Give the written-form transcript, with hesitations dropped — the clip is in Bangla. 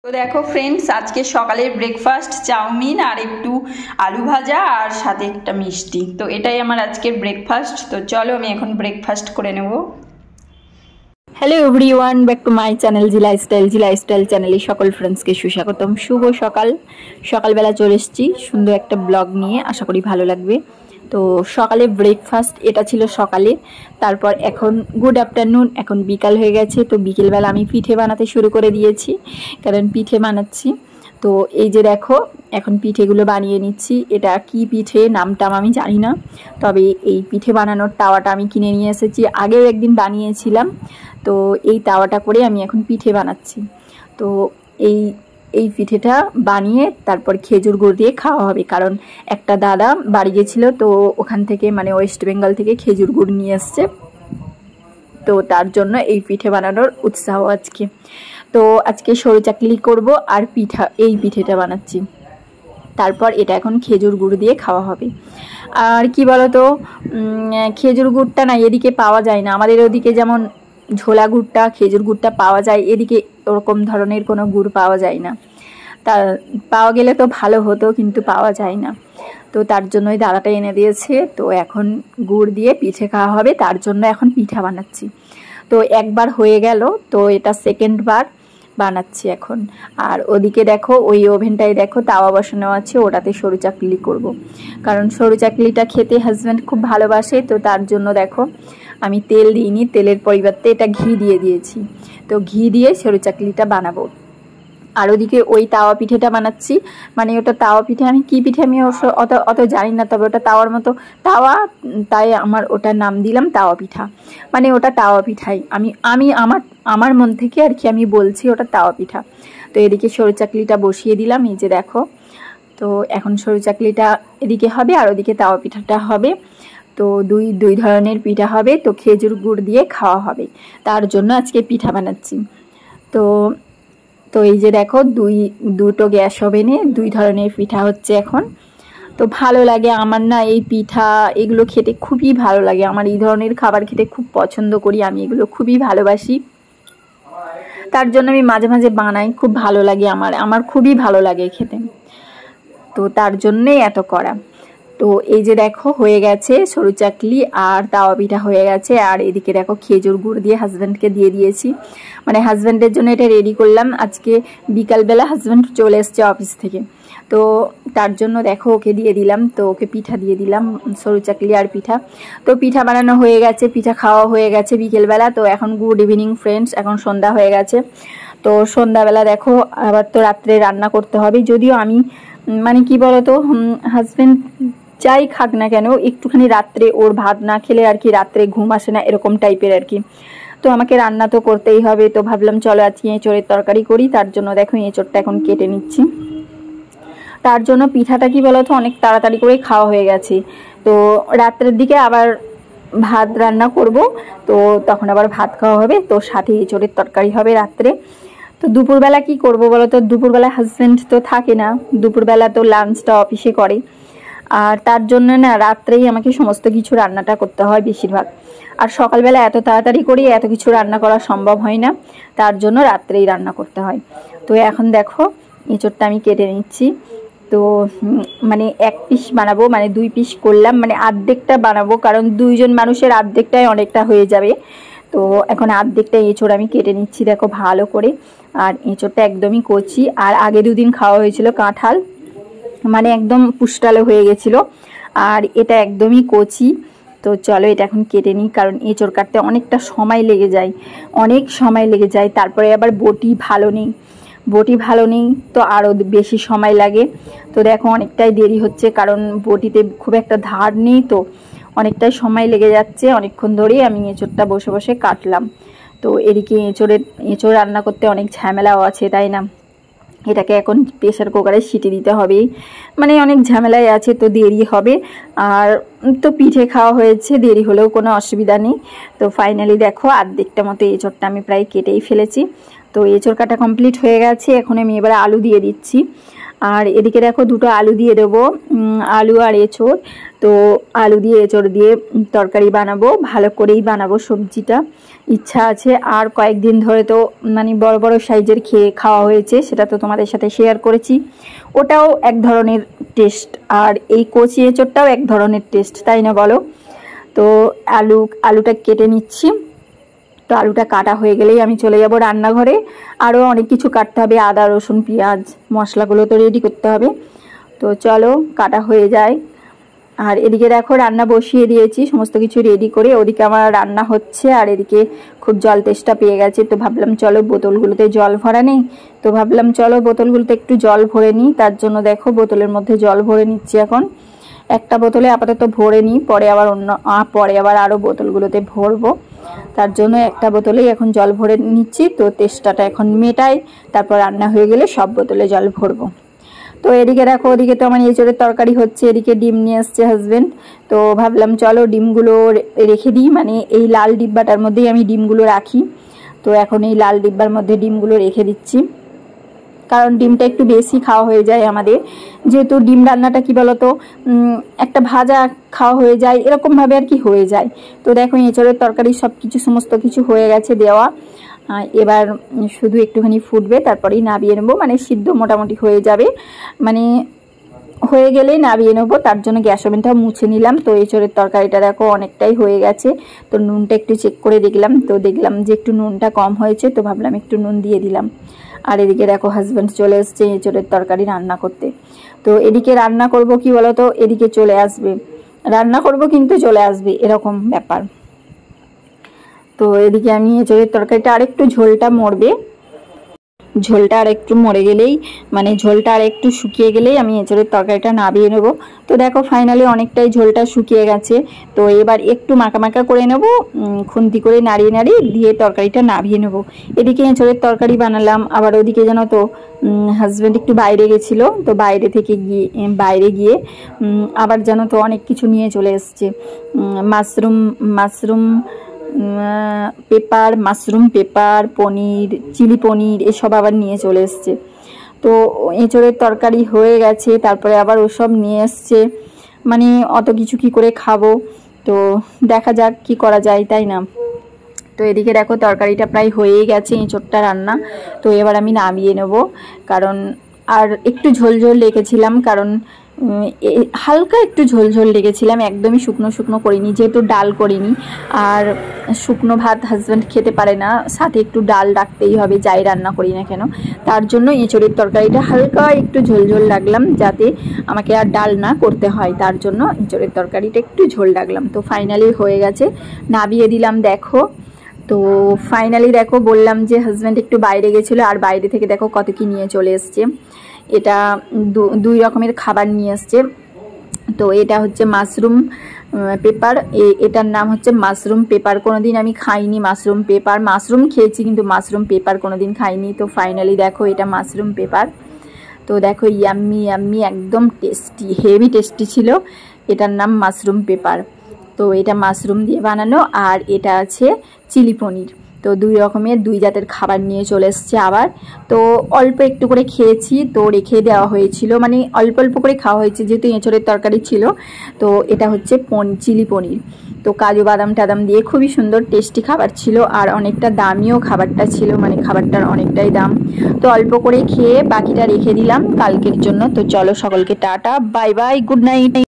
তো দেখো ফ্রেন্ডস, আজকে সকালের ব্রেকফাস্ট চাউমিন আর একটু আলু ভাজা আর সাথে একটা মিষ্টি। তো এটাই আমার আজকের ব্রেকফাস্ট। তো চলো আমি এখন ব্রেকফাস্ট করে নেব। Hello everyone, back to my channel G lifestyle চ্যানেলে সকল ফ্রেন্ডসকে সুস্বাগতম। শুভ সকালবেলা চলে এসেছি সুন্দর একটা ব্লগ নিয়ে, আশা করি ভালো লাগবে। তো সকালে ব্রেকফাস্ট এটা ছিল সকালে। তারপর এখন গুড আফটারনুন, এখন বিকাল হয়ে গেছে। তো বিকেলবেলা আমি পিঠে বানাতে শুরু করে দিয়েছি, কারণ পিঠে বানাচ্ছি। তো এই যে দেখো, এখন পিঠেগুলো বানিয়ে নিচ্ছি। এটা কি পিঠে নামটা আমি জানি না, তবে এই পিঠে বানানোর তাওয়াটা আমি কিনে নিয়ে এসেছি, আগেও একদিন বানিয়েছিলাম। তো এই তাওয়াটা করে আমি এখন পিঠে বানাচ্ছি। তো এই পিঠেটা বানিয়ে তারপর খেজুর গুড় দিয়ে খাওয়া হবে, কারণ একটা দাদা বাড়ি গেছিল, তো ওখান থেকে মানে ওয়েস্ট বেঙ্গল থেকে খেজুর গুড় নিয়ে এসছে। তো তার জন্য এই পিঠে বানানোর উৎসাহ আজকে। তো আজকে সরু চাকলি করব আর এই পিঠেটা বানাচ্ছি। তারপর এটা এখন খেজুর গুড় দিয়ে খাওয়া হবে। আর কি বলতো, খেজুর গুড়টা না এদিকে পাওয়া যায় না। আমাদের ওদিকে যেমন ঝোলা গুড়টা, খেজুর গুড়টা পাওয়া যায়, এদিকে ওরকম ধরনের কোনো গুড় পাওয়া যায় না। তা পাওয়া গেলে তো ভালো হতো, কিন্তু পাওয়া যায় না। তো তার জন্যই দাদাটা এনে দিয়েছে। তো এখন গুড় দিয়ে পিঠে খাওয়া হবে, তার জন্য এখন পিঠা বানাচ্ছি। তো একবার হয়ে গেল, তো এটা সেকেন্ড বার বানাচ্ছি এখন। আর ওদিকে দেখো, ওই ওভেনটায় দেখো তাওয়া বসানো আছে, ওটাতে সরু চাকলি করব। কারণ সরু চাকলিটা খেতে হাজব্যান্ড খুব ভালোবাসে। তো তার জন্য দেখো আমি তেল দিইনি, তেলের পরিবর্তে এটা ঘি দিয়ে দিয়েছি। তো ঘি দিয়ে সরু চাকলিটা বানাবো। আর ওদিকে ওই তাওয়া পিঠেটা বানাচ্ছি। মানে ওটা তাওয়া পিঠে, আমি কি পিঠে আমি অত জানি না, তবে ওটা তাওয়ার মতো তাওয়া, তাই আমার ওটার নাম দিলাম তাওয়া পিঠা। মানে ওটা তাওয়া পিঠাই, আমি আমার মন থেকে আর কি আমি বলছি ওটা তাওয়া পিঠা। তো এদিকে সরু চাকলিটা বসিয়ে দিলাম, এই যে দেখো। তো এখন সরু চাকলিটা এদিকে হবে আর ওদিকে তাওয়া পিঠাটা হবে। তো দুই ধরনের পিঠা হবে। তো খেজুর গুড় দিয়ে খাওয়া হবে, তার জন্য আজকে পিঠা বানাচ্ছি। তো তো এই যে দেখো, দুটো গ্যাস ওভেনে দুই ধরনের পিঠা হচ্ছে এখন। তো ভালো লাগে আমার না এই পিঠা, এগুলো খেতে খুবই ভালো লাগে। আমার এই ধরনের খাবার খেতে খুব পছন্দ করি, আমি এগুলো খুবই ভালোবাসি। তার জন্য আমি মাঝে মাঝে বানাই, খুব ভালো লাগে আমার খুবই ভালো লাগে খেতে। তো তার জন্যেই এত করা। তো এই যে দেখো হয়ে গেছে সরু চাকলি আর তাওয়া পিঠা হয়ে গেছে। আর এদিকে দেখো খেজুর গুড় দিয়ে হাজব্যান্ডকে দিয়ে দিয়েছি। মানে হাজব্যান্ডের জন্য এটা রেডি করলাম। আজকে বিকালবেলা হাজব্যান্ড চলে এসছে অফিস থেকে, তো তার জন্য দেখো ওকে দিয়ে দিলাম। তো ওকে পিঠা দিয়ে দিলাম, সরু চাকলি আর পিঠা। তো পিঠা বানানো হয়ে গেছে, পিঠা খাওয়া হয়ে গেছে বিকেলবেলা। তো এখন গুড ইভিনিং ফ্রেন্ডস, এখন সন্ধ্যা হয়ে গেছে। তো সন্ধ্যাবেলা দেখো আবার তো রাত্রে রান্না করতে হবে। যদিও আমি মানে কি বলতো, হাজব্যান্ড যাই খাক না কেন, একটুখানি রাত্রে ওর ভাত না খেলে আর কি রাত্রে ঘুম আসে না, এরকম টাইপের আর কি। তো আমাকে রান্না তো করতেই হবে। তো ভাবলাম চলো আজকে এঁচোড়ের তরকারি করি। তার জন্য দেখো এঁচোড়টা এখন কেটে নিচ্ছি। তার জন্য পিঠাটা কি বলতো অনেক তাড়াতাড়ি করে খাওয়া হয়ে গেছে। তো রাত্রের দিকে আবার ভাত রান্না করব, তো তখন আবার ভাত খাওয়া হবে। তো সাথে এঁচোড়ের তরকারি হবে রাত্রে। তো দুপুরবেলা কি করব বলো তো, দুপুরবেলা হাজব্যান্ড তো থাকে না, দুপুরবেলা তো লাঞ্চটা অফিসে করে। আর তার জন্য না রাত্রেই আমাকে সমস্ত কিছু রান্নাটা করতে হয় বেশিরভাগ। আর সকালবেলা এত তাড়াতাড়ি করি, এত কিছু রান্না করা সম্ভব হয় না, তার জন্য রাত্রেই রান্না করতে হয়। তো এখন দেখো এঁচোড়টা আমি কেটে নিচ্ছি। তো মানে এক পিস বানাবো, মানে 2 পিস করলাম, মানে অর্ধেকটা বানাবো, কারণ 2 জন মানুষের অর্ধেকটাই অনেকটা হয়ে যাবে। তো এখন অর্ধেকটা এঁচোড় আমি কেটে নিচ্ছি দেখো ভালো করে। আর এঁচোড়টা একদমই কচি, আর আগে 2 দিন খাওয়া হয়েছিল কাঁঠাল, মানে একদম পুষ্টালো হয়ে গেছিল। আর এটা একদমই কচি। তো চলো এটা এখন কেটে নিই, কারণ এঁচোড় কাটতে অনেকটা সময় লেগে যায়, অনেক সময় লেগে যায়। তারপরে আবার বটি ভালো নেই, তো আরও বেশি সময় লাগে। তো দেখো অনেকটাই দেরি হচ্ছে, কারণ বটিতে খুব একটা ধার নেই, তো অনেকটাই সময় লেগে যাচ্ছে। অনেকক্ষণ ধরেই আমি এঁচোড়টা বসে বসে কাটলাম। তো এদিকে এঁচোড় রান্না করতে অনেক ঝামেলাও আছে, তাই না? এটাকে এখন প্রেসার কুকারে সিটি দিতে হবে, মানে অনেক ঝামেলায় আছে, তো দেরি হবে। আর তো পিঠে খাওয়া হয়েছে, দেরি হলেও কোনো অসুবিধা নেই। তো ফাইনালি দেখো অর্ধেকটা মতো এঁচোড়টা আমি প্রায় কেটেই ফেলেছি। তো এঁচোড় কাটা কমপ্লিট হয়ে গেছে। এখন আমি এবার আলু দিয়ে দিচ্ছি। আর এদিকে দেখো দুটো আলু দিয়ে দেবো, আলু আর এঁচড়। তো আলু দিয়ে এঁচড় দিয়ে তরকারি বানাবো, ভালো করেই বানাবো সবজিটা, ইচ্ছা আছে। আর কয়েকদিন ধরে তো মানে বড় বড় সাইজের খাওয়া হয়েছে, সেটা তো তোমাদের সাথে শেয়ার করেছি, ওটাও এক ধরনের টেস্ট, আর এই কচি এঁচড়টাও এক ধরনের টেস্ট, তাই না বলো? তো আলুটা কেটে নিচ্ছি। তো আলুটা কাটা হয়ে গেলেই আমি চলে যাব রান্নাঘরে, আরও অনেক কিছু কাটতে হবে, আদা রসুন পেঁয়াজ মশলাগুলো তো রেডি করতে হবে। তো চলো কাটা হয়ে যায়। আর এদিকে দেখো রান্না বসিয়ে দিয়েছি, সমস্ত কিছু রেডি করে, ওদিকে আমার রান্না হচ্ছে আর এদিকে খুব জল তেষ্টা পেয়ে গেছে। তো ভাবলাম চলো বোতলগুলোতে জল ভরা নেই, তো ভাবলাম চলো বোতলগুলোতে একটু জল ভরে নিই। তার জন্য দেখো বোতলের মধ্যে জল ভরে নিচ্ছি। এখন একটা বোতলে আপাতত ভরে নিই, পরে আবার আরও বোতলগুলোতে ভরবো, তার জন্য একটা বোতলেই এখন জল ভরে নিচ্ছি। তো তেষ্টাটা এখন মেটাই, তারপর রান্না হয়ে গেলে সব বোতলে জল ভরবো। তো এদিকে দেখো, ওদিকে তো আমার এঁচড়ের তরকারি হচ্ছে, এদিকে ডিম নিয়ে আসছে হাজবেন্ড। তো ভাবলাম চলো ডিমগুলো রেখে দিই, মানে এই লাল ডিব্বাটার মধ্যেই আমি ডিমগুলো রাখি। তো এখন এই লাল ডিব্বার মধ্যে ডিমগুলো রেখে দিচ্ছি, কারণ ডিমটা একটু বেশি খাওয়া হয়ে যায় আমাদের, যেহেতু ডিম রান্নাটা কি বলতো একটা ভাজা খাওয়া হয়ে যায়, এরকমভাবে আর কি হয়ে যায়। তো দেখো এঁচড়ের তরকারি সমস্ত কিছু হয়ে গেছে দেওয়া, এবার শুধু একটুখানি ফুটবে, তারপরেই নাবিয়ে নেবো, মানে সিদ্ধ মোটামুটি হয়ে যাবে, মানে হয়ে গেলেই নাবিয়ে নেবো। তার জন্য গ্যাস ওভেনটা মুছে নিলাম। তো এঁচড়ের তরকারিটা দেখো অনেকটাই হয়ে গেছে। তো নুনটা একটু চেক করে দেখলাম, তো দেখলাম যে একটু নুনটা কম হয়েছে, তো ভাবলাম একটু নুন দিয়ে দিলাম। আর এদিকে দেখো হাজব্যান্ড চলে এসছে এঁচড়ের তরকারি রান্না করতে। তো এদিকে রান্না করব কি বলতো, এদিকে চলে আসবে, রান্না করব কিন্তু চলে আসবে, এরকম ব্যাপার। তো এদিকে আমি এঁচড়ের তরকারিটা আরেকটু ঝোলটা মরবে, ঝোলটা আর একটু মরে গেলেই, মানে ঝোলটা আর একটু শুকিয়ে গেলেই আমি এঁচড়ের তরকারিটা নাবিয়ে নেব। তো দেখো ফাইনালি অনেকটাই ঝোলটা শুকিয়ে গেছে। তো এবার একটু মাখা করে নেব, খুন্তি করে নাড়িয়ে নাড়িয়ে দিয়ে তরকারিটা নাবিয়ে নেব। এদিকে এঁচড়ের তরকারি বানালাম, আবার ওদিকে জানো তো হাজব্যান্ড একটু বাইরে গেছিলো, তো বাইরে গিয়ে আবার জানো তো অনেক কিছু নিয়ে চলে এসছে, মাশরুম পেপার, পনির, চিলি পনির, এসব আবার নিয়ে চলে এসছে। তো এঁচড়ের তরকারি হয়ে গেছে, তারপরে আবার ওসব নিয়ে এসছে, মানে অত কিছু কি করে খাবো, তো দেখা যাক কি করা যায়, তাই না? তো এদিকে দেখো তরকারিটা প্রায় হয়েই গেছে, এঁচড়টা রান্না। তো এবার আমি নামিয়ে নেব, কারণ আর একটু ঝোল রেখেছিলাম, কারণ হালকা একটু ঝোল রেখেছিলাম, একদমই শুকনো করিনি, যেহেতু ডাল করিনি, আর শুকনো ভাত হাজব্যান্ড খেতে পারে না, সাথে একটু ডাল রাখতেই হবে যাই রান্না করি না কেন। তার জন্য এঁচড়ের তরকারিটা হালকা একটু ঝোল রাখলাম, যাতে আমাকে আর ডাল না করতে হয়, তার জন্য এঁচড়ের তরকারিটা একটু ঝোল রাখলাম। তো ফাইনালি হয়ে গেছে, নাবিয়ে দিলাম। দেখো তো ফাইনালি দেখো, বললাম যে হাজব্যান্ড একটু বাইরে গেছিলো, আর বাইরে থেকে দেখো কত কি নিয়ে চলে এসছে। এটা দুই রকমের খাবার নিয়ে এসছে। তো এটা হচ্ছে মাশরুম পেপার, এটার নাম হচ্ছে মাশরুম পেপার। কোনোদিন আমি খাইনি মাশরুম পেপার, মাশরুম খেয়েছি কিন্তু মাশরুম পেপার কোনোদিন খাইনি। তো ফাইনালি দেখো এটা মাশরুম পেপার। তো দেখো ইয়াম্মি একদম টেস্টি, হেভি টেস্টি ছিল। এটার নাম মাশরুম পেপার। তো এটা মাশরুম দিয়ে বানানো, আর এটা আছে চিলি পনির। তো দুই জাতের খাবার নিয়ে চলে এসছে আবার। তো অল্প একটু করে খেয়েছি, তো রেখে দেওয়া হয়েছিল, মানে অল্প করে খাওয়া হয়েছে, যেহেতু এঁচড়ের তরকারি ছিল। তো এটা হচ্ছে চিলি পনির। তো কাজু বাদাম টাদাম দিয়ে খুবই সুন্দর টেস্টি খাবার ছিল, আর অনেকটা দামিও খাবারটা ছিল, মানে খাবারটার অনেকটাই দাম। তো অল্প করে খেয়ে বাকিটা রেখে দিলাম কালকের জন্য। তো চলো সকলকে tata, bye bye, good night.